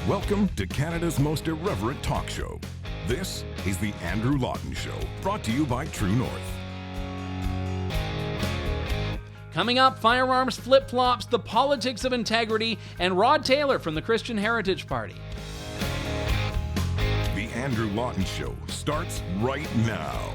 Welcome to Canada's most irreverent talk show. This is The Andrew Lawton Show, brought to you by True North. Coming up, firearms flip-flops, the politics of integrity, and Rod Taylor from the Christian Heritage Party. The Andrew Lawton Show starts right now.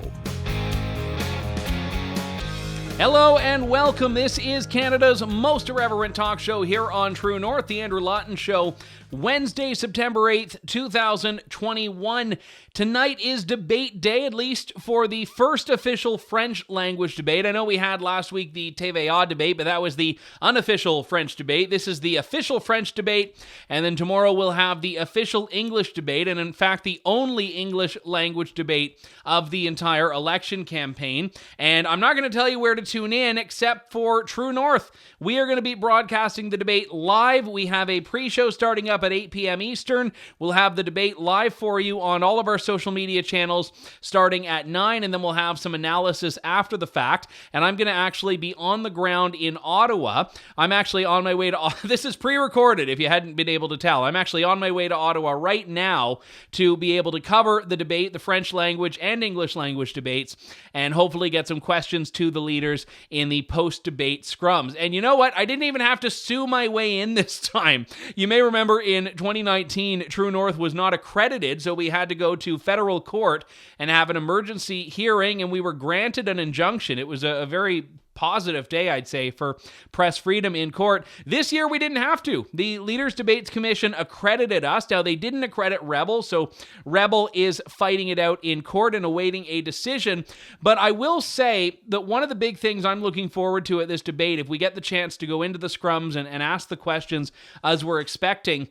Hello and welcome. This is Canada's most irreverent talk show here on True North, The Andrew Lawton Show, Wednesday, September 8th, 2021. Tonight is debate day, at least for the first official French language debate. I know we had last week the TVA debate, but that was the unofficial French debate. This is the official French debate, and then tomorrow we'll have the official English debate, and in fact the only English language debate of the entire election campaign. And I'm not going to tell you where to tune in except for True North. We are going to be broadcasting the debate live. We have a pre-show starting up at 8 p.m. Eastern. We'll have the debate live for you on all of our social media channels starting at 9, and then we'll have some analysis after the fact. And I'm going to actually be on the ground in Ottawa. I'm actually on my way to... This is pre-recorded, if you hadn't been able to tell. I'm actually on my way to Ottawa right now to be able to cover the debate, the French language and English language debates, and hopefully get some questions to the leaders in the post-debate scrums. And you know what? I didn't even have to sue my way in this time. You may remember in 2019, True North was not accredited, so we had to go to federal court and have an emergency hearing, and we were granted an injunction. It was a very positive day, I'd say, for press freedom in court. This year, we didn't have to. The Leaders Debates Commission accredited us. Now, they didn't accredit Rebel, so Rebel is fighting it out in court and awaiting a decision. But I will say that one of the big things I'm looking forward to at this debate, if we get the chance to go into the scrums and ask the questions as we're expecting,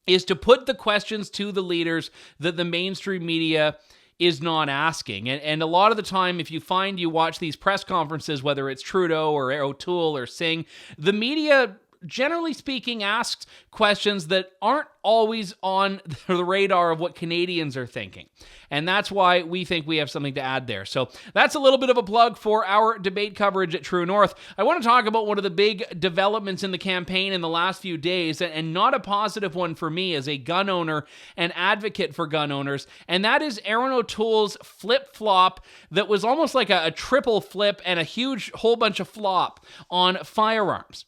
is to put the questions to the leaders that the mainstream media is not asking. And a lot of the time, if you find you watch these press conferences, whether it's Trudeau or O'Toole or Singh, the media, generally speaking, asks questions that aren't always on the radar of what Canadians are thinking. And that's why we think we have something to add there. So that's a little bit of a plug for our debate coverage at True North. I want to talk about one of the big developments in the campaign in the last few days, and not a positive one for me as a gun owner and advocate for gun owners, and that is Erin O'Toole's flip-flop that was almost like a triple flip and a huge whole bunch of flop on firearms.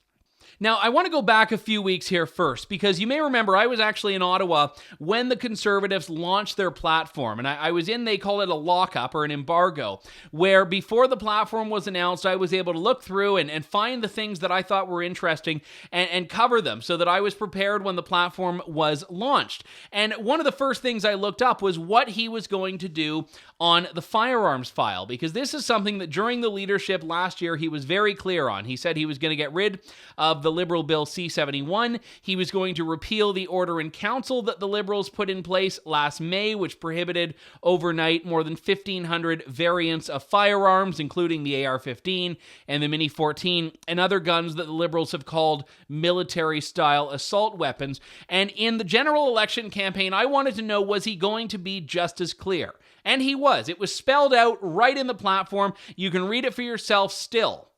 Now, I want to go back a few weeks here first, because you may remember I was actually in Ottawa when the Conservatives launched their platform, and I was in, they call it a lockup or an embargo, where before the platform was announced, I was able to look through and find the things that I thought were interesting and cover them so that I was prepared when the platform was launched. And one of the first things I looked up was what he was going to do on the firearms file, because this is something that during the leadership last year he was very clear on. He said he was going to get rid of the Liberal Bill C-71. He was going to repeal the order in council that the Liberals put in place last May, which prohibited overnight more than 1,500 variants of firearms, including the AR-15 and the Mini-14 and other guns that the Liberals have called military-style assault weapons. And in the general election campaign, I wanted to know, was he going to be just as clear? And he was. It was spelled out right in the platform. You can read it for yourself still.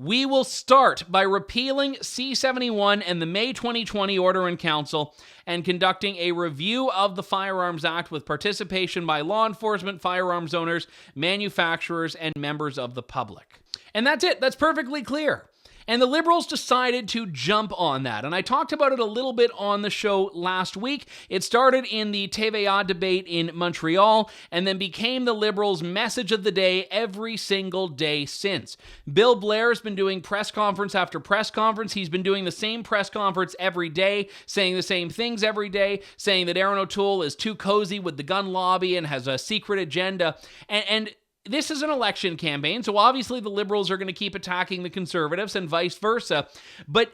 We will start by repealing C-71 and the May 2020 Order in Council and conducting a review of the Firearms Act with participation by law enforcement, firearms owners, manufacturers, and members of the public. And that's it. That's perfectly clear. And the Liberals decided to jump on that. And I talked about it a little bit on the show last week. It started in the TVA debate in Montreal and then became the Liberals' message of the day every single day since. Bill Blair's been doing press conference after press conference. He's been doing the same press conference every day, saying the same things every day, saying that Erin O'Toole is too cozy with the gun lobby and has a secret agenda. And this is an election campaign, so obviously the Liberals are going to keep attacking the Conservatives and vice versa. But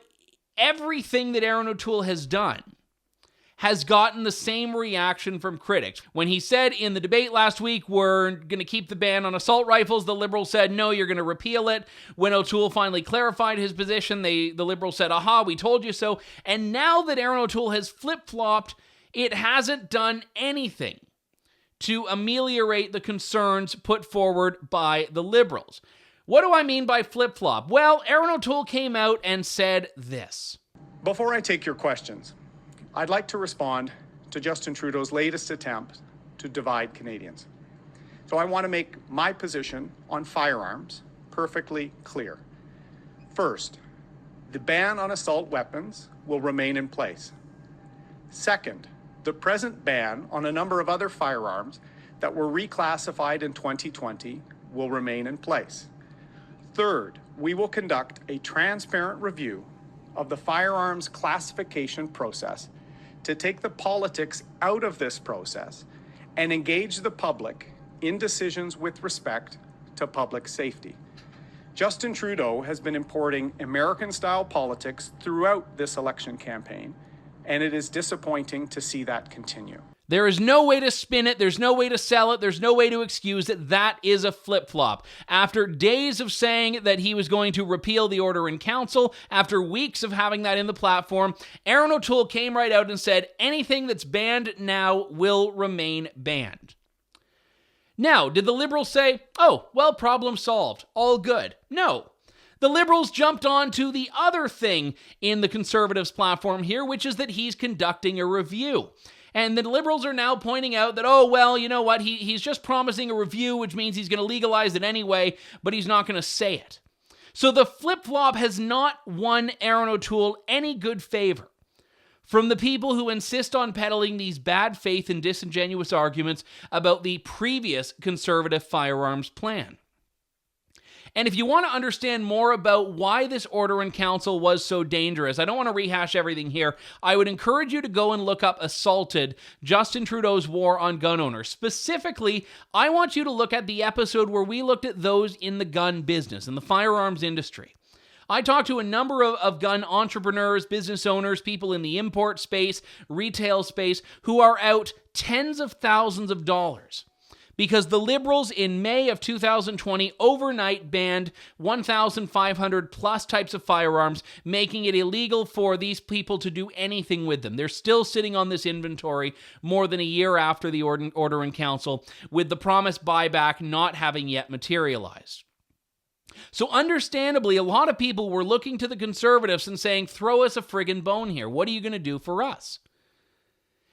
everything that Erin O'Toole has done has gotten the same reaction from critics. When he said in the debate last week, we're going to keep the ban on assault rifles, the Liberals said, no, you're going to repeal it. When O'Toole finally clarified his position, the Liberals said, aha, we told you so. And now that Erin O'Toole has flip-flopped, it hasn't done anything to ameliorate the concerns put forward by the Liberals. What do I mean by flip-flop? Well, Erin O'Toole came out and said this. Before I take your questions, I'd like to respond to Justin Trudeau's latest attempt to divide Canadians. So I want to make my position on firearms perfectly clear. First, the ban on assault weapons will remain in place. Second, the present ban on a number of other firearms that were reclassified in 2020 will remain in place. Third, we will conduct a transparent review of the firearms classification process to take the politics out of this process and engage the public in decisions with respect to public safety. Justin Trudeau has been importing American-style politics throughout this election campaign, and it is disappointing to see that continue. There is no way to spin it. There's no way to sell it. There's no way to excuse it. That is a flip-flop. After days of saying that he was going to repeal the order in council, after weeks of having that in the platform, Erin O'Toole came right out and said anything that's banned now will remain banned. Now, did the Liberals say, oh, well, problem solved, all good? No. The Liberals jumped on to the other thing in the Conservatives' platform here, which is that he's conducting a review. And the Liberals are now pointing out that, oh, well, you know what, he's just promising a review, which means he's going to legalize it anyway, but he's not going to say it. So the flip-flop has not won Erin O'Toole any good favor from the people who insist on peddling these bad faith and disingenuous arguments about the previous Conservative firearms plan. And if you want to understand more about why this order in council was so dangerous, I don't want to rehash everything here. I would encourage you to go and look up Assaulted, Justin Trudeau's war on gun owners. Specifically, I want you to look at the episode where we looked at those in the gun business, in the firearms industry. I talked to a number of gun entrepreneurs, business owners, people in the import space, retail space, who are out tens of thousands of dollars because the Liberals in May of 2020 overnight banned 1,500 plus types of firearms, making it illegal for these people to do anything with them. They're still sitting on this inventory more than a year after the order in council, with the promised buyback not having yet materialized. So understandably, a lot of people were looking to the Conservatives and saying, throw us a friggin' bone here. What are you going to do for us?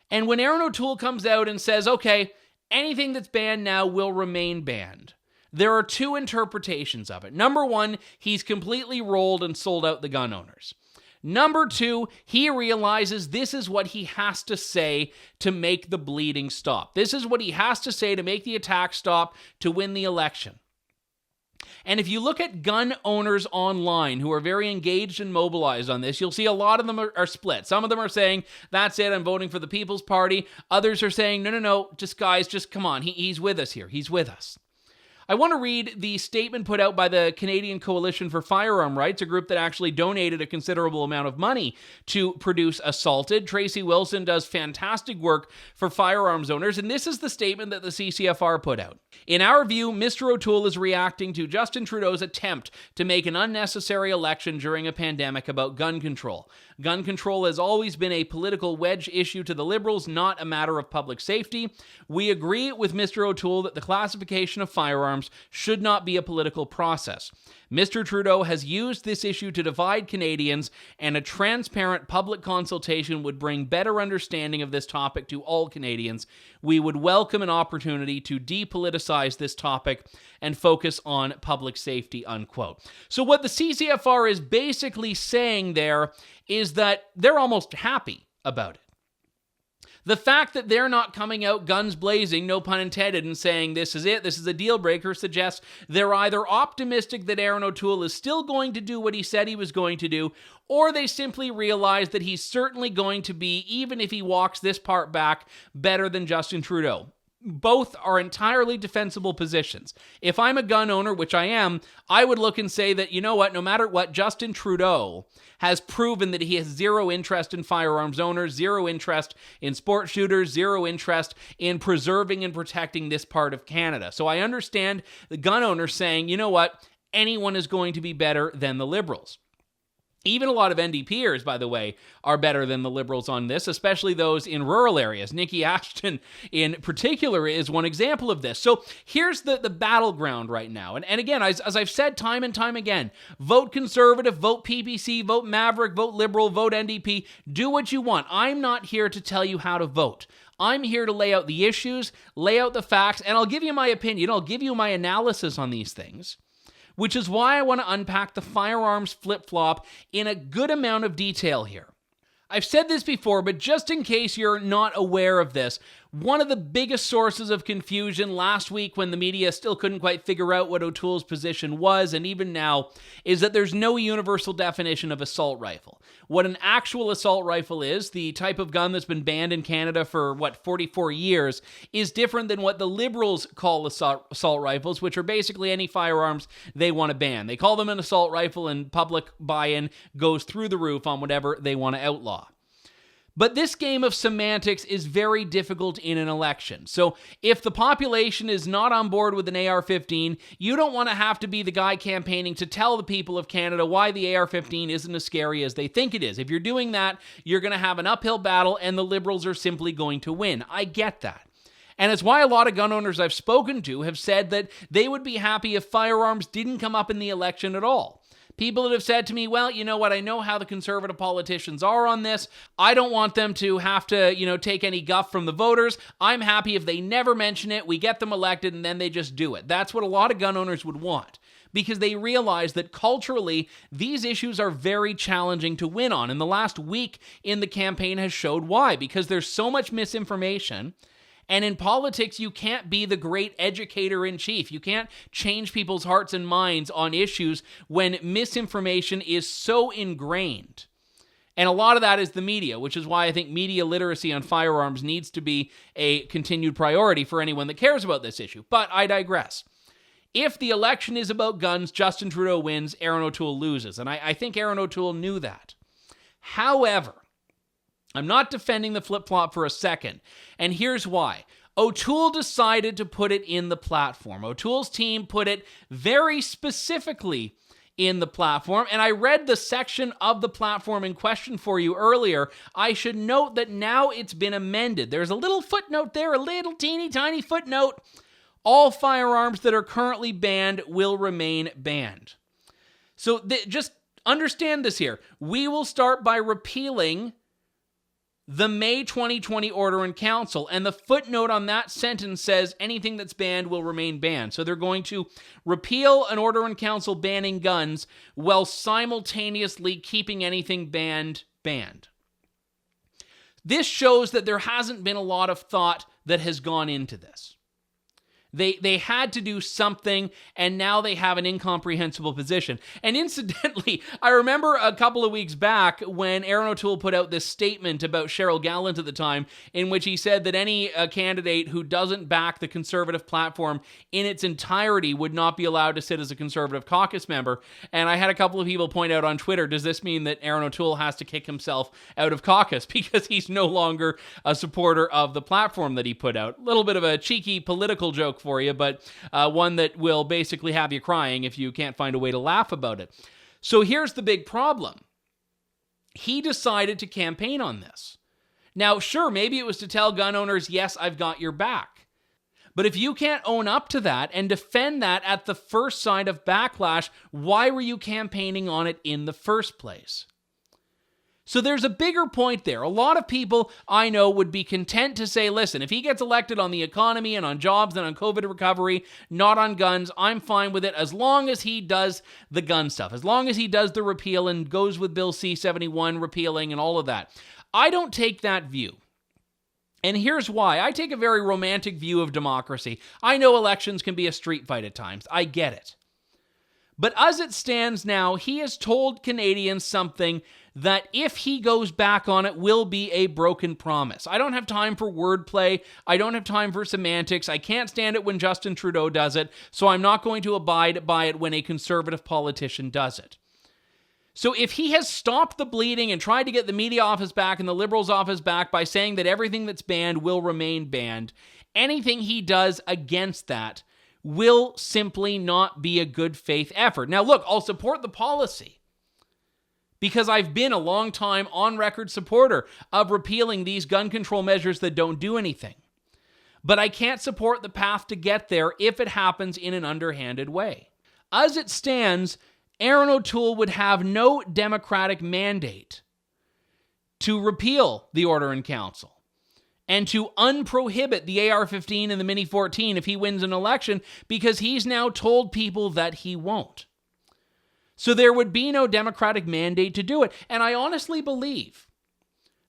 And when Erin O'Toole comes out and says, okay, anything that's banned now will remain banned, there are two interpretations of it. Number one, he's completely rolled and sold out the gun owners. Number two, he realizes this is what he has to say to make the bleeding stop. This is what he has to say to make the attack stop, to win the election. And if you look at gun owners online who are very engaged and mobilized on this, you'll see a lot of them are split. Some of them are saying, that's it, I'm voting for the People's Party. Others are saying, no, just guys, just come on. He's with us here. He's with us. I want to read the statement put out by the Canadian Coalition for Firearm Rights, a group that actually donated a considerable amount of money to produce Assaulted. Tracy Wilson does fantastic work for firearms owners, and this is the statement that the CCFR put out. In our view, Mr. O'Toole is reacting to Justin Trudeau's attempt to make an unnecessary election during a pandemic about gun control. Gun control has always been a political wedge issue to the Liberals, not a matter of public safety. We agree with Mr. O'Toole that the classification of firearms should not be a political process. Mr. Trudeau has used this issue to divide Canadians, and a transparent public consultation would bring better understanding of this topic to all Canadians. We would welcome an opportunity to depoliticize this topic and focus on public safety, unquote. So what the CCFR is basically saying there is that they're almost happy about it. The fact that they're not coming out guns blazing, no pun intended, and saying this is it, this is a deal breaker, suggests they're either optimistic that Erin O'Toole is still going to do what he said he was going to do, or they simply realize that he's certainly going to be, even if he walks this part back, better than Justin Trudeau. Both are entirely defensible positions. If I'm a gun owner, which I am, I would look and say that, you know what, no matter what, Justin Trudeau has proven that he has zero interest in firearms owners, zero interest in sport shooters, zero interest in preserving and protecting this part of Canada. So I understand the gun owners saying, you know what, anyone is going to be better than the Liberals. Even a lot of NDPers, by the way, are better than the Liberals on this, especially those in rural areas. Nikki Ashton, in particular, is one example of this. So here's the battleground right now. And again, as I've said time and time again, vote Conservative, vote PPC, vote Maverick, vote Liberal, vote NDP. Do what you want. I'm not here to tell you how to vote. I'm here to lay out the issues, lay out the facts, and I'll give you my opinion. I'll give you my analysis on these things, which is why I want to unpack the firearms flip-flop in a good amount of detail here. I've said this before, but just in case you're not aware of this, one of the biggest sources of confusion last week when the media still couldn't quite figure out what O'Toole's position was, and even now, is that there's no universal definition of assault rifle. What an actual assault rifle is, the type of gun that's been banned in Canada for, 44 years, is different than what the Liberals call assault rifles, which are basically any firearms they want to ban. They call them an assault rifle, and public buy-in goes through the roof on whatever they want to outlaw. But this game of semantics is very difficult in an election. So if the population is not on board with an AR-15, you don't want to have to be the guy campaigning to tell the people of Canada why the AR-15 isn't as scary as they think it is. If you're doing that, you're going to have an uphill battle and the Liberals are simply going to win. I get that. And it's why a lot of gun owners I've spoken to have said that they would be happy if firearms didn't come up in the election at all. People that have said to me, well, you know what, I know how the Conservative politicians are on this. I don't want them to have to, take any guff from the voters. I'm happy if they never mention it, we get them elected, and then they just do it. That's what a lot of gun owners would want, because they realize that culturally, these issues are very challenging to win on. And the last week in the campaign has showed why, because there's so much misinformation. And in politics, you can't be the great educator-in-chief. You can't change people's hearts and minds on issues when misinformation is so ingrained. And a lot of that is the media, which is why I think media literacy on firearms needs to be a continued priority for anyone that cares about this issue. But I digress. If the election is about guns, Justin Trudeau wins, Erin O'Toole loses. And I think Erin O'Toole knew that. However, I'm not defending the flip-flop for a second, and here's why. O'Toole decided to put it in the platform. O'Toole's team put it very specifically in the platform, and I read the section of the platform in question for you earlier. I should note that now it's been amended. There's a little footnote there, a little teeny tiny footnote. All firearms that are currently banned will remain banned. So just understand this here. We will start by repealing the May 2020 Order in Council, and the footnote on that sentence says anything that's banned will remain banned. So they're going to repeal an Order in Council banning guns while simultaneously keeping anything banned. This shows that there hasn't been a lot of thought that has gone into this. They had to do something, and now they have an incomprehensible position. And incidentally, I remember a couple of weeks back when Erin O'Toole put out this statement about Cheryl Gallant at the time, in which he said that any candidate who doesn't back the Conservative platform in its entirety would not be allowed to sit as a Conservative caucus member. And I had a couple of people point out on Twitter, does this mean that Erin O'Toole has to kick himself out of caucus because he's no longer a supporter of the platform that he put out? A little bit of a cheeky political joke for you, but one that will basically have you crying if you can't find a way to laugh about it. So here's the big problem. He decided to campaign on this. Now, sure, maybe it was to tell gun owners, yes, I've got your back. But if you can't own up to that and defend that at the first sign of backlash, why were you campaigning on it in the first place? So there's a bigger point there. A lot of people I know would be content to say, listen, if he gets elected on the economy and on jobs and on COVID recovery, not on guns, I'm fine with it as long as he does the gun stuff, as long as he does the repeal and goes with Bill C-71 repealing and all of that. I don't take that view. And here's why. I take a very romantic view of democracy. I know elections can be a street fight at times. I get it. But as it stands now, he has told Canadians something that if he goes back on it will be a broken promise. I don't have time for wordplay. I don't have time for semantics. I can't stand it when Justin Trudeau does it, so I'm not going to abide by it when a Conservative politician does it. So if he has stopped the bleeding and tried to get the media off his back and the Liberals off his back by saying that everything that's banned will remain banned, anything he does against that will simply not be a good faith effort. Now look, I'll support the policy, because I've been a long time on-record supporter of repealing these gun control measures that don't do anything. But I can't support the path to get there if it happens in an underhanded way. As it stands, Erin O'Toole would have no democratic mandate to repeal the Order in Council and to unprohibit the AR-15 and the Mini-14 if he wins an election, because he's now told people that he won't. So there would be no democratic mandate to do it. And I honestly believe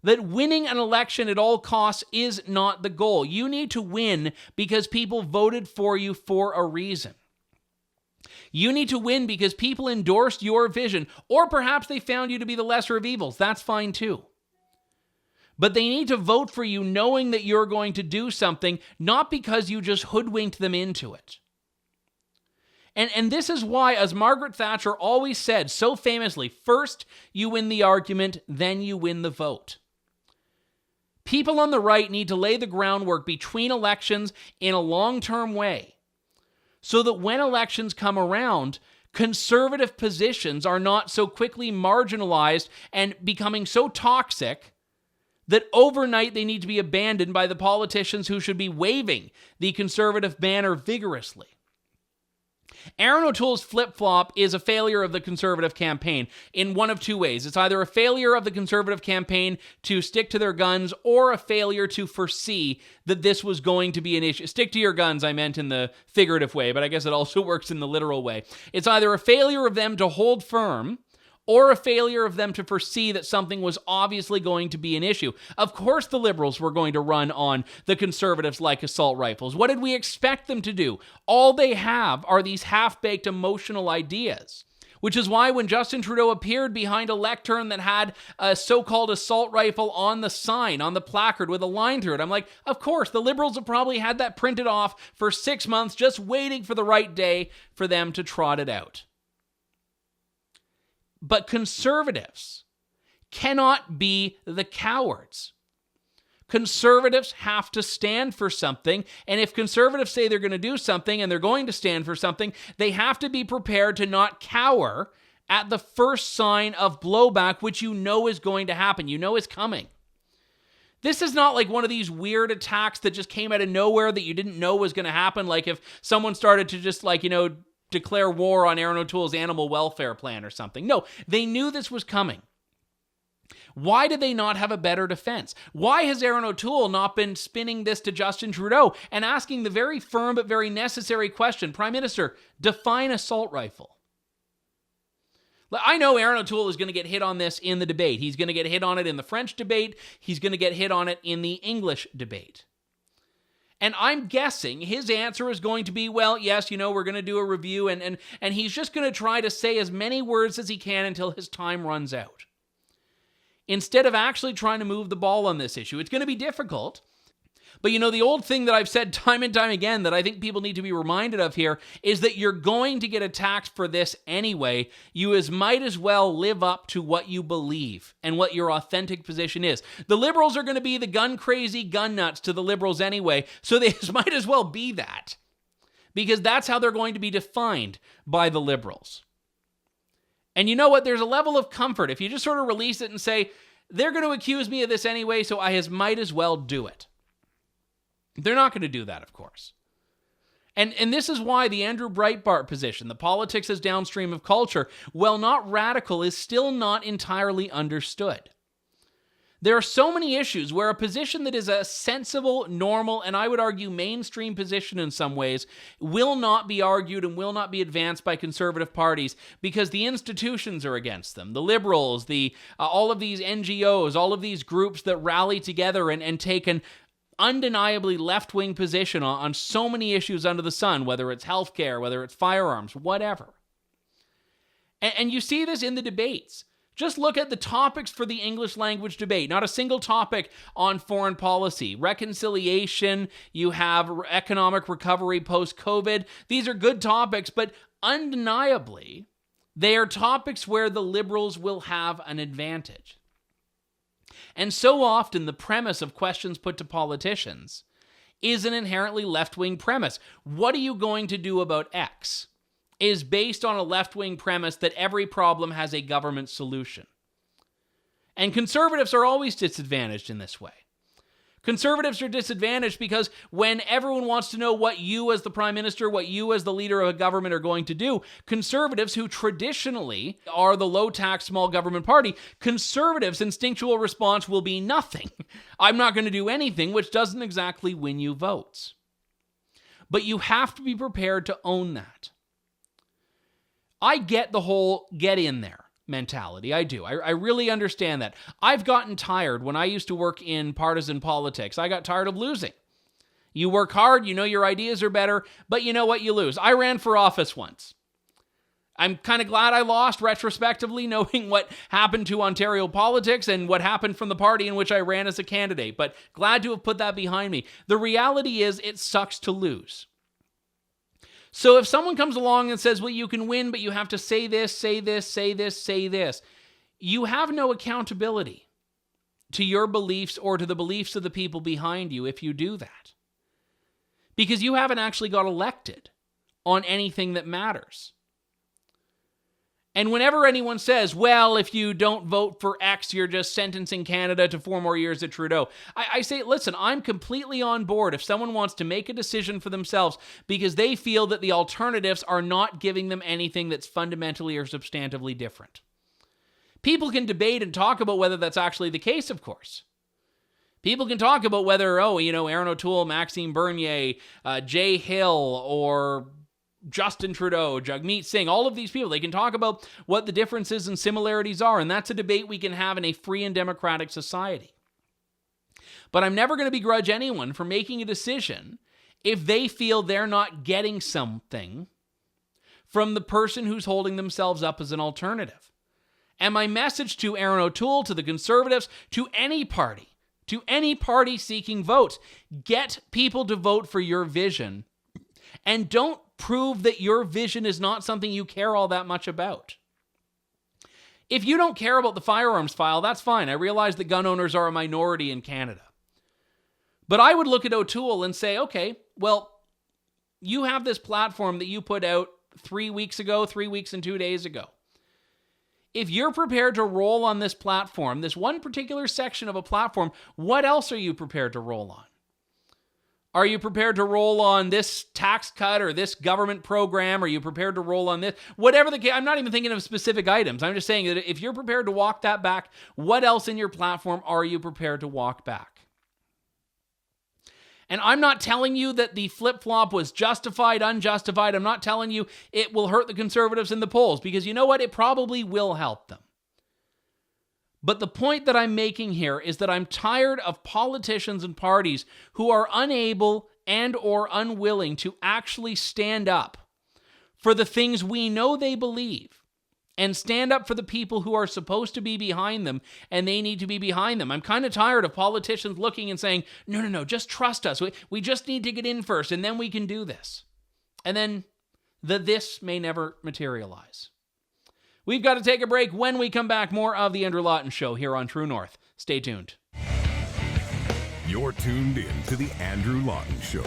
that winning an election at all costs is not the goal. You need to win because people voted for you for a reason. You need to win because people endorsed your vision, or perhaps they found you to be the lesser of evils. That's fine too. But they need to vote for you knowing that you're going to do something, not because you just hoodwinked them into it. And this is why, as Margaret Thatcher always said so famously, first you win the argument, then you win the vote. People on the right need to lay the groundwork between elections in a long-term way so that when elections come around, conservative positions are not so quickly marginalized and becoming so toxic that overnight they need to be abandoned by the politicians who should be waving the conservative banner vigorously. Erin O'Toole's flip-flop is a failure of the Conservative campaign in one of two ways. It's either a failure of the Conservative campaign to stick to their guns or a failure to foresee that this was going to be an issue. Stick to your guns, I meant in the figurative way, but I guess it also works in the literal way. It's either a failure of them to hold firm or a failure of them to foresee that something was obviously going to be an issue. Of course the Liberals were going to run on the Conservatives like assault rifles. What did we expect them to do? All they have are these half-baked emotional ideas, which is why when Justin Trudeau appeared behind a lectern that had a so-called assault rifle on the sign, on the placard with a line through it, I'm like, of course, the Liberals have probably had that printed off for 6 months, just waiting for the right day for them to trot it out. But conservatives cannot be the cowards. Conservatives have to stand for something, and if conservatives say they're going to do something and they're going to stand for something, they have to be prepared to not cower at the first sign of blowback, which you know is going to happen, you know is coming. This is not like one of these weird attacks that just came out of nowhere that you didn't know was going to happen, like if someone started to just declare war on Erin O'Toole's animal welfare plan or something. No, they knew this was coming. Why did they not have a better defense? Why has Erin O'Toole not been spinning this to Justin Trudeau and asking the very firm but very necessary question, Prime Minister, define assault rifle? I know Erin O'Toole is going to get hit on this in the debate. He's going to get hit on it in the French debate. He's going to get hit on it in the English debate. And I'm guessing his answer is going to be, well, yes, we're going to do a review, and he's just going to try to say as many words as he can until his time runs out. Instead of actually trying to move the ball on this issue. It's going to be difficult. But the old thing that I've said time and time again that I think people need to be reminded of here is that you're going to get attacked for this anyway. You might as well live up to what you believe and what your authentic position is. The Liberals are going to be the gun-crazy gun nuts to the Liberals anyway, so they might as well be that. Because that's how they're going to be defined by the Liberals. And you know what? There's a level of comfort if you just sort of release it and say, they're going to accuse me of this anyway, so I might as well do it. They're not going to do that, of course. And this is why the Andrew Breitbart position, the politics as downstream of culture, while not radical, is still not entirely understood. There are so many issues where a position that is a sensible, normal, and I would argue mainstream position in some ways will not be argued and will not be advanced by conservative parties because the institutions are against them. The Liberals, all of these NGOs, all of these groups that rally together and take an undeniably left-wing position on so many issues under the sun, whether it's healthcare, whether it's firearms, whatever. And you see this in the debates. Just look at the topics for the English language debate. Not a single topic on foreign policy. Reconciliation, you have economic recovery post-COVID. These are good topics, but undeniably, they are topics where the Liberals will have an advantage. And so often the premise of questions put to politicians is an inherently left-wing premise. What are you going to do about X? Is based on a left-wing premise that every problem has a government solution. And conservatives are always disadvantaged in this way. Conservatives are disadvantaged because when everyone wants to know what you as the prime minister, what you as the leader of a government are going to do, conservatives, who traditionally are the low-tax small government party, conservatives' instinctual response will be nothing. I'm not going to do anything, which doesn't exactly win you votes. But you have to be prepared to own that. I get the whole get in there mentality. I do. I really understand that. I've gotten tired when I used to work in partisan politics. I got tired of losing. You work hard, you know your ideas are better, but you know what? You lose. I ran for office once. I'm kind of glad I lost retrospectively, knowing what happened to Ontario politics and what happened from the party in which I ran as a candidate, but glad to have put that behind me. The reality is it sucks to lose. So if someone comes along and says, well, you can win, but you have to say this, say this, say this, say this, you have no accountability to your beliefs or to the beliefs of the people behind you if you do that. Because you haven't actually got elected on anything that matters. And whenever anyone says, well, if you don't vote for X, you're just sentencing Canada to 4 more years of Trudeau, I say, listen, I'm completely on board if someone wants to make a decision for themselves because they feel that the alternatives are not giving them anything that's fundamentally or substantively different. People can debate and talk about whether that's actually the case, of course. People can talk about whether, Erin O'Toole, Maxime Bernier, Jay Hill, or Justin Trudeau, Jagmeet Singh, all of these people, they can talk about what the differences and similarities are, and that's a debate we can have in a free and democratic society. But I'm never going to begrudge anyone for making a decision if they feel they're not getting something from the person who's holding themselves up as an alternative. And my message to Erin O'Toole, to the Conservatives, to any party seeking votes, get people to vote for your vision, and don't prove that your vision is not something you care all that much about. If you don't care about the firearms file, that's fine. I realize that gun owners are a minority in Canada. But I would look at O'Toole and say, okay, well, you have this platform that you put out 3 weeks ago, 3 weeks and 2 days ago. If you're prepared to roll on this platform, this one particular section of a platform, what else are you prepared to roll on? Are you prepared to roll on this tax cut or this government program? Are you prepared to roll on this? Whatever the case, I'm not even thinking of specific items. I'm just saying that if you're prepared to walk that back, what else in your platform are you prepared to walk back? And I'm not telling you that the flip-flop was justified, unjustified. I'm not telling you it will hurt the Conservatives in the polls, because you know what? It probably will help them. But the point that I'm making here is that I'm tired of politicians and parties who are unable and or unwilling to actually stand up for the things we know they believe and stand up for the people who are supposed to be behind them, and they need to be behind them. I'm kind of tired of politicians looking and saying, no, just trust us. We just need to get in first, and then we can do this. And then this may never materialize. We've got to take a break. When we come back, more of the Andrew Lawton Show here on True North. Stay tuned. You're tuned in to the Andrew Lawton Show.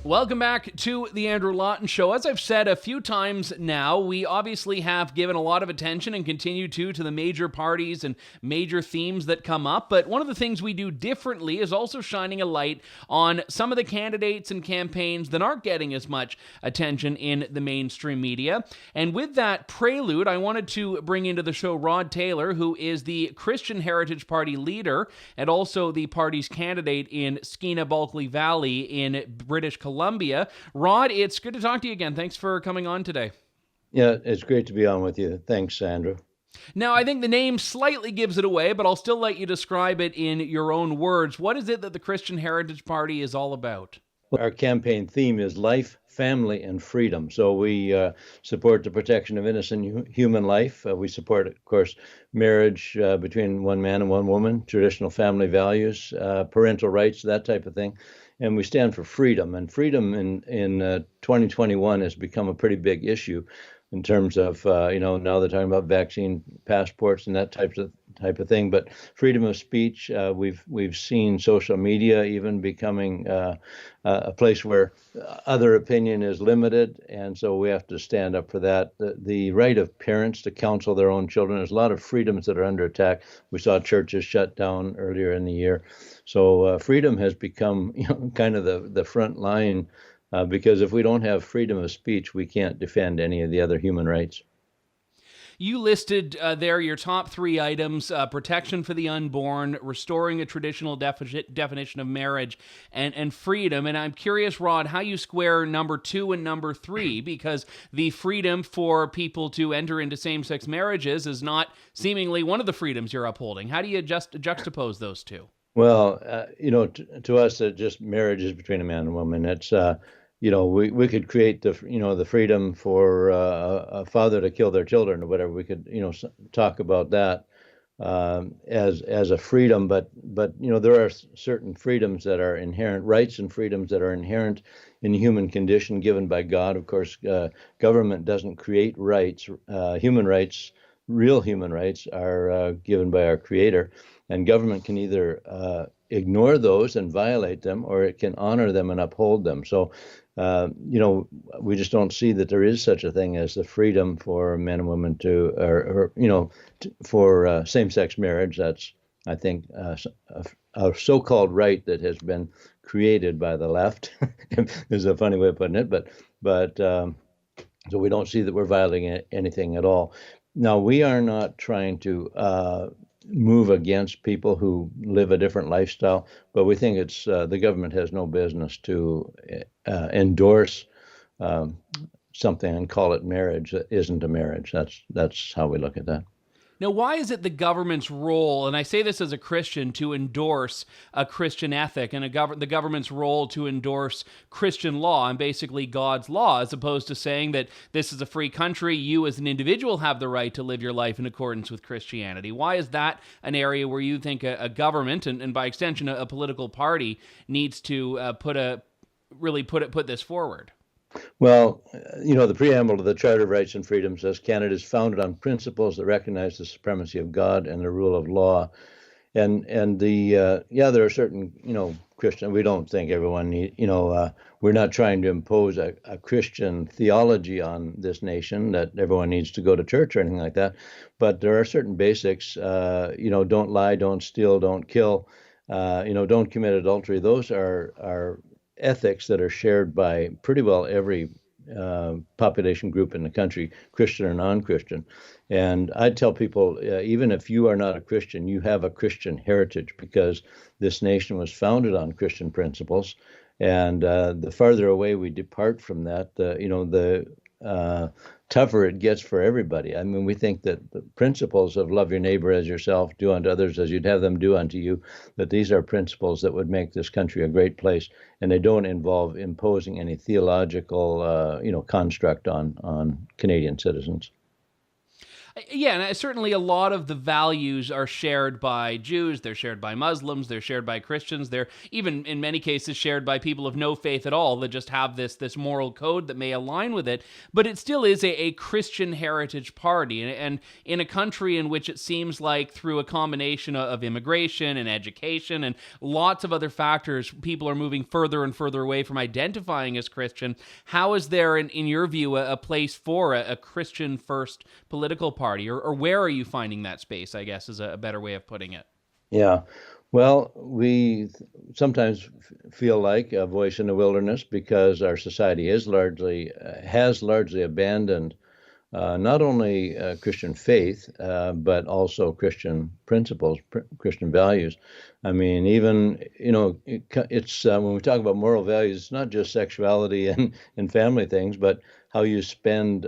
Welcome back to the Andrew Lawton Show. As I've said a few times now, we obviously have given a lot of attention and continue to the major parties and major themes that come up. But one of the things we do differently is also shining a light on some of the candidates and campaigns that aren't getting as much attention in the mainstream media. And with that prelude, I wanted to bring into the show Rod Taylor, who is the Christian Heritage Party leader and also the party's candidate in Skeena-Bulkley Valley in British Columbia. Rod, it's good to talk to you again. Thanks for coming on today. Yeah, it's great to be on with you. Thanks, Andrew. Now, I think the name slightly gives it away, but I'll still let you describe it in your own words. What is it that the Christian Heritage Party is all about? Our campaign theme is life, family, and freedom. So we support the protection of innocent human life. We support, of course, marriage between one man and one woman, traditional family values, parental rights, that type of thing. And we stand for freedom. And freedom in 2021 has become a pretty big issue in terms of, now they're talking about vaccine passports and that type type of thing. But freedom of speech, we've seen social media even becoming a place where other opinion is limited, and so we have to stand up for that. The right of parents to counsel their own children. There's a lot of freedoms that are under attack. We saw churches shut down earlier in the year. So freedom has become, kind of the front line, because if we don't have freedom of speech, we can't defend any of the other human rights. You listed there your top three items: protection for the unborn, restoring a traditional definition of marriage, and freedom. And I'm curious, Rod, how you square number 2 and number 3, because the freedom for people to enter into same-sex marriages is not seemingly one of the freedoms you're upholding. How do you juxtapose those two? Well, to us, just marriage is between a man and a woman. It's we could create the freedom for a father to kill their children or whatever. We could talk about that as a freedom, but there are certain freedoms that are inherent, rights and freedoms that are inherent in the human condition given by God. Of course, government doesn't create rights. Human rights, real human rights, are given by our Creator, and government can either ignore those and violate them, or it can honor them and uphold them. So we just don't see that there is such a thing as the freedom for men and women for same-sex marriage. That's, I think, a so-called right that has been created by the left. Is a funny way of putting it, but so we don't see that we're violating anything at all. Now, we are not trying to move against people who live a different lifestyle, but we think it's the government has no business to endorse something and call it marriage that isn't a marriage. That's how we look at that. Now, why is it the government's role, and I say this as a Christian, to endorse a Christian ethic and the government's role to endorse Christian law and basically God's law, as opposed to saying that this is a free country, you as an individual have the right to live your life in accordance with Christianity? Why is that an area where you think a government, and by extension a political party, needs to put this forward? Well, the preamble to the Charter of Rights and Freedoms says Canada is founded on principles that recognize the supremacy of God and the rule of law. And there are certain, Christian, we don't think everyone we're not trying to impose a Christian theology on this nation that everyone needs to go to church or anything like that. But there are certain basics, don't lie, don't steal, don't kill, don't commit adultery. Those are ethics that are shared by pretty well every population group in the country, Christian or non-Christian. And I tell people, even if you are not a Christian, you have a Christian heritage, because this nation was founded on Christian principles. And the farther away we depart from that, the tougher it gets for everybody. I mean, we think that the principles of love your neighbor as yourself, do unto others as you'd have them do unto you, that these are principles that would make this country a great place, and they don't involve imposing any theological, construct on Canadian citizens. Yeah, and certainly a lot of the values are shared by Jews, they're shared by Muslims, they're shared by Christians, they're even in many cases shared by people of no faith at all that just have this moral code that may align with it, but it still is a Christian heritage party. And in a country in which it seems like through a combination of immigration and education and lots of other factors, people are moving further and further away from identifying as Christian, how is there, in your view, a place for a Christian first political party? Or where are you finding that space, I guess, is a better way of putting it? Yeah. Well, we sometimes feel like a voice in the wilderness because our society has largely abandoned not only Christian faith, but also Christian principles, Christian values. I mean, even, it's when we talk about moral values, it's not just sexuality and family things, but how you spend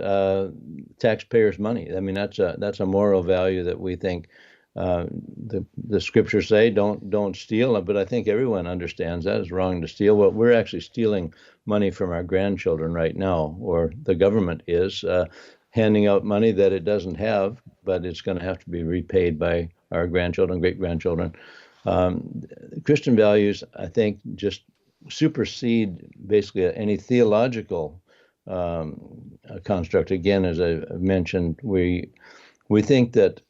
taxpayers' money. I mean, that's a moral value that we think the scriptures say don't steal. But I think everyone understands that it's wrong to steal. Well, we're actually stealing money from our grandchildren right now, or the government is handing out money that it doesn't have, but it's going to have to be repaid by our grandchildren, great-grandchildren. Christian values, I think, just supersede basically any theological construct. Again, as I mentioned, we think that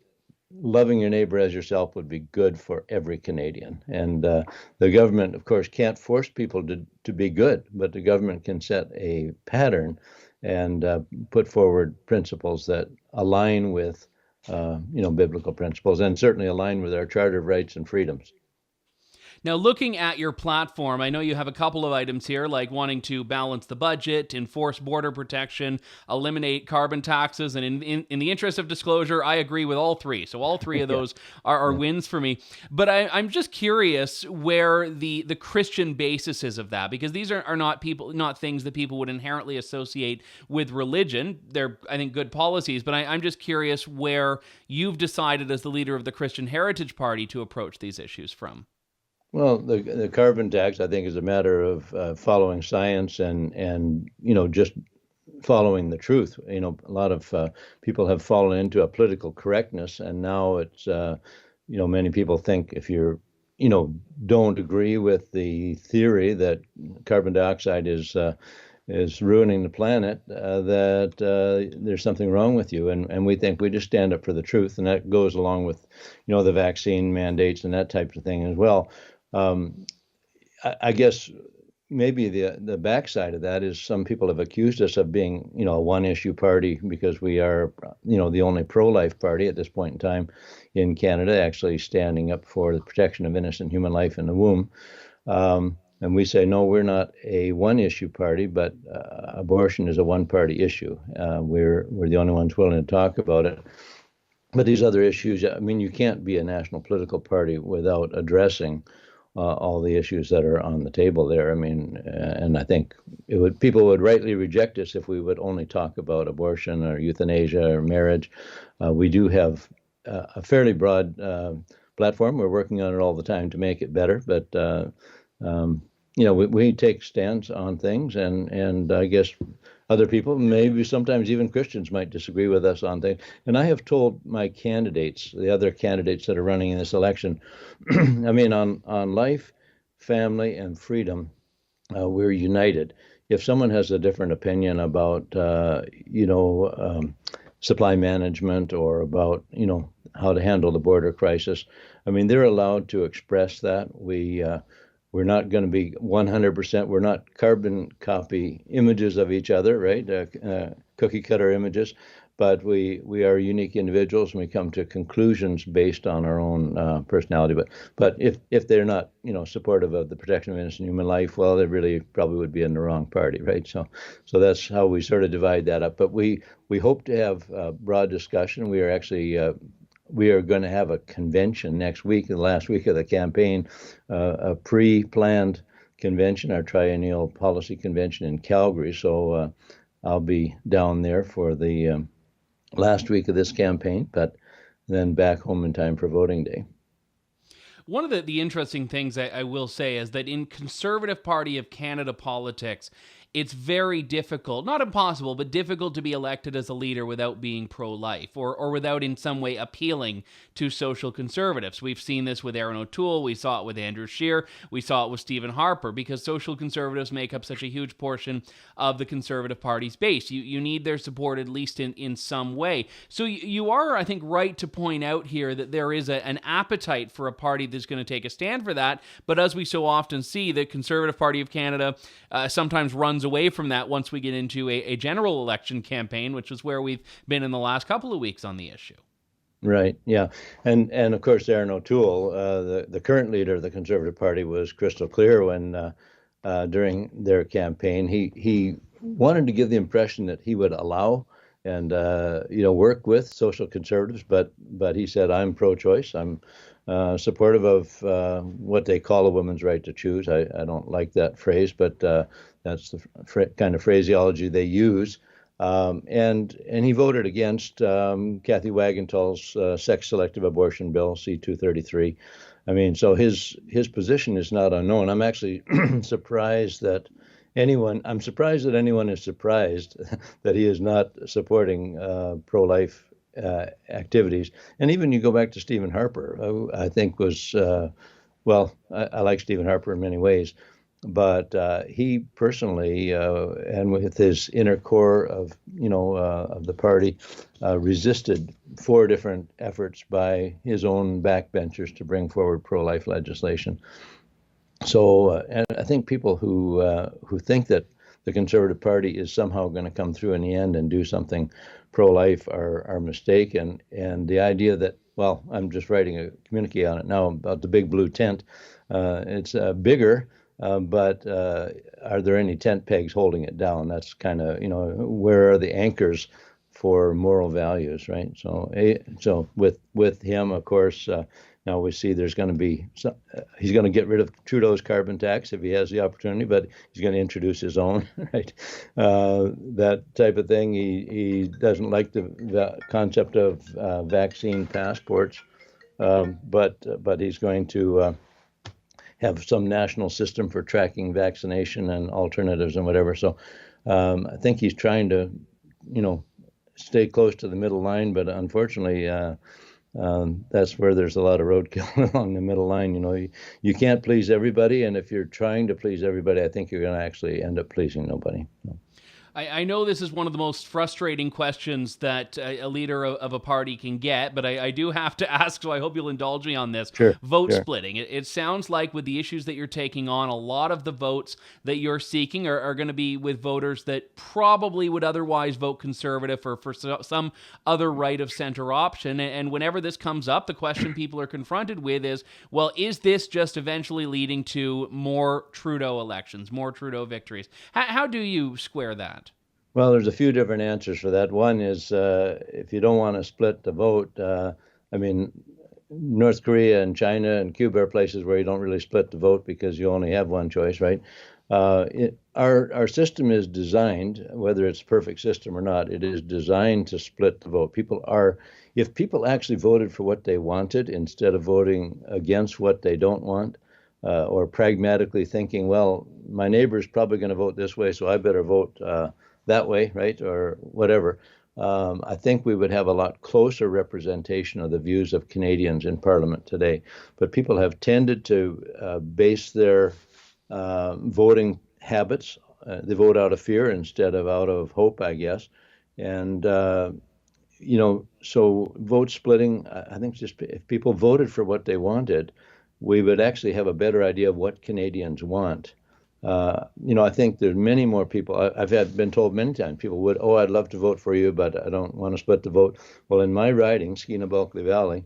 loving your neighbor as yourself would be good for every Canadian. And the government, of course, can't force people to be good, but the government can set a pattern and put forward principles that align with, biblical principles, and certainly align with our Charter of Rights and Freedoms. Now, looking at your platform, I know you have a couple of items here, like wanting to balance the budget, enforce border protection, eliminate carbon taxes, and in the interest of disclosure, I agree with all three. So all three of those are wins for me. But I'm just curious where the Christian basis is of that, because these are not things that people would inherently associate with religion. They're, I think, good policies, but I'm just curious where you've decided as the leader of the Christian Heritage Party to approach these issues from. Well, the carbon tax, I think, is a matter of following science and just following the truth. A lot of people have fallen into a political correctness, and now it's many people think if you're don't agree with the theory that carbon dioxide is ruining the planet, that there's something wrong with you. And we think we just stand up for the truth, and that goes along with the vaccine mandates and that type of thing as well. I guess maybe the backside of that is some people have accused us of being, a one-issue party because we are, the only pro-life party at this point in time in Canada, actually standing up for the protection of innocent human life in the womb. And we say, no, we're not a one-issue party, but abortion is a one-party issue. We're the only ones willing to talk about it. But these other issues, you can't be a national political party without addressing all the issues that are on the table there. And I think people would rightly reject us if we would only talk about abortion or euthanasia or marriage. We do have a fairly broad platform. We're working on it all the time to make it better. But we take stands on things, and I guess other people, maybe sometimes even Christians, might disagree with us on things. And I have told my candidates, the other candidates that are running in this election, on life, family, and freedom, we're united. If someone has a different opinion about, supply management or about, how to handle the border crisis, they're allowed to express that. We're not going to be 100%. We're not carbon copy images of each other, right? Cookie cutter images, but we are unique individuals, and we come to conclusions based on our own personality. But if they're not, supportive of the protection of innocent human life, well, they really probably would be in the wrong party, right? So that's how we sort of divide that up. But we hope to have a broad discussion. We are actually we are going to have a convention next week, the last week of the campaign, a pre-planned convention, our triennial policy convention in Calgary. So I'll be down there for the last week of this campaign, but then back home in time for voting day. One of the interesting things I will say is that in Conservative Party of Canada politics, it's very difficult, not impossible, but difficult to be elected as a leader without being pro-life or without in some way appealing to social conservatives. We've seen this with Erin O'Toole. We saw it with Andrew Scheer. We saw it with Stephen Harper, because social conservatives make up such a huge portion of the Conservative Party's base. You need their support at least in some way. So you are, I think, right to point out here that there is an appetite for a party that's going to take a stand for that. But as we so often see, the Conservative Party of Canada sometimes runs away from that once we get into a general election campaign, which is where we've been in the last couple of weeks on the issue. Right. Yeah. And of course, Erin O'Toole, the current leader of the Conservative Party, was crystal clear when during their campaign, he wanted to give the impression that he would allow and work with social conservatives, but he said, I'm pro-choice. I'm supportive of what they call a woman's right to choose. I don't like that phrase, but that's the kind of phraseology they use. And he voted against Kathy Wagenthal's sex-selective abortion bill, C-233. So his position is not unknown. I'm actually surprised that anyone is surprised that he is not supporting pro-life activities. And even you go back to Stephen Harper, who I think was, I like Stephen Harper in many ways. But he personally, and with his inner core of of the party, resisted 4 different efforts by his own backbenchers to bring forward pro-life legislation. So, and I think people who think that the Conservative Party is somehow going to come through in the end and do something pro-life are mistaken. And the idea that, well, I'm just writing a communique on it now about the big blue tent. It's bigger. But are there any tent pegs holding it down? That's kind of, where are the anchors for moral values, right? So with him, of course, now we see there's going to be he's going to get rid of Trudeau's carbon tax if he has the opportunity, but he's going to introduce his own, right? That type of thing. He doesn't like the concept of vaccine passports, but he's going to have some national system for tracking vaccination and alternatives and whatever. So I think he's trying to, stay close to the middle line, but unfortunately, that's where there's a lot of roadkill along the middle line. You can't please everybody, and if you're trying to please everybody, I think you're going to actually end up pleasing nobody. I know this is one of the most frustrating questions that a leader of a party can get, but I do have to ask, so I hope you'll indulge me on this. Sure, Vote sure. splitting. It sounds like with the issues that you're taking on, a lot of the votes that you're seeking are going to be with voters that probably would otherwise vote Conservative for some other right-of-center option. And whenever this comes up, the question people are confronted with is, well, is this just eventually leading to more Trudeau elections, more Trudeau victories? How do you square that? Well, there's a few different answers for that. One is if you don't want to split the vote, North Korea and China and Cuba are places where you don't really split the vote because you only have one choice, right? Our system is designed, whether it's a perfect system or not, it is designed to split the vote. If people actually voted for what they wanted instead of voting against what they don't want, or pragmatically thinking, well, my neighbor's probably going to vote this way, so I better vote that way, right, or whatever, I think we would have a lot closer representation of the views of Canadians in Parliament today. But people have tended to base their voting habits. They vote out of fear instead of out of hope, I guess. And, so vote splitting, I think just if people voted for what they wanted, we would actually have a better idea of what Canadians want. I think there's many more people. I've been told many times people would, I'd love to vote for you, but I don't want to split the vote. Well, in my riding, Skeena-Bulkley Valley,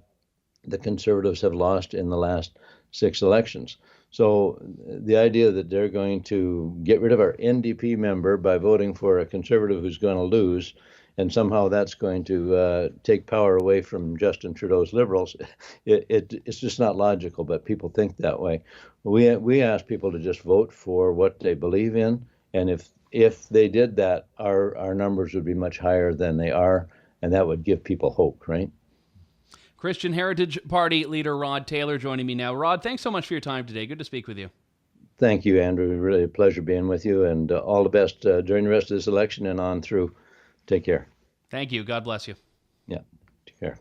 the Conservatives have lost in the last 6 elections. So the idea that they're going to get rid of our NDP member by voting for a Conservative who's going to lose, and somehow that's going to take power away from Justin Trudeau's Liberals, it's just not logical, but people think that way. We ask people to just vote for what they believe in, and if they did that, our numbers would be much higher than they are, and that would give people hope, right? Christian Heritage Party leader Rod Taylor joining me now. Rod, thanks so much for your time today. Good to speak with you. Thank you, Andrew. Really a pleasure being with you, and all the best during the rest of this election and on through. Take care. Thank you. God bless you. Yeah, take care.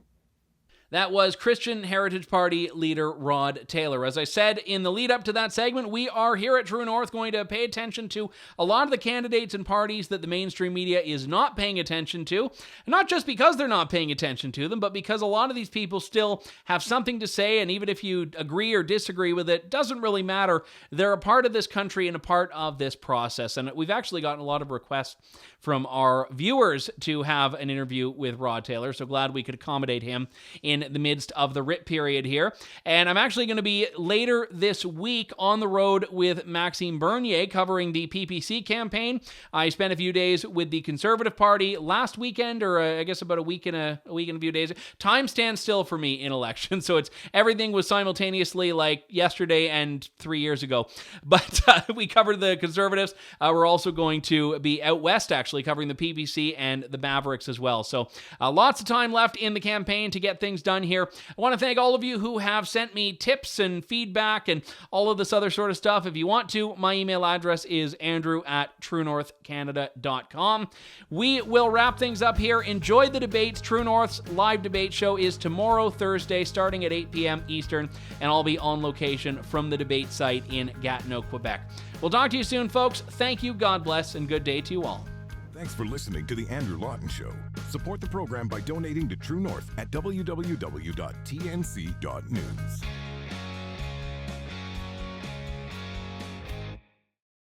That was Christian Heritage Party leader Rod Taylor. As I said in the lead up to that segment, we are here at True North going to pay attention to a lot of the candidates and parties that the mainstream media is not paying attention to. Not just because they're not paying attention to them, but because a lot of these people still have something to say, and even if you agree or disagree with it, doesn't really matter. They're a part of this country and a part of this process. And we've actually gotten a lot of requests from our viewers to have an interview with Rod Taylor, so glad we could accommodate him in the midst of the writ period here. And I'm actually going to be later this week on the road with Maxime Bernier covering the PPC campaign. I spent a few days with the Conservative Party last weekend, or I guess about a week and a few days. Time stands still for me in elections, so everything was simultaneously like yesterday and 3 years ago. But we covered the Conservatives. We're also going to be out west, actually, covering the PPC and the Mavericks as well. So lots of time left in the campaign to get things done. done here. I want to thank all of you who have sent me tips and feedback and all of this other sort of stuff. If you want to, my email address is andrew@truenorthcanada.com. We will wrap things up here. Enjoy the debates. True North's live debate show is tomorrow, Thursday, starting at 8 p.m. Eastern, and I'll be on location from the debate site in Gatineau, Quebec. We'll talk to you soon, folks. Thank you, God bless, and good day to you all. Thanks for listening to The Andrew Lawton Show. Support the program by donating to True North at www.tnc.news.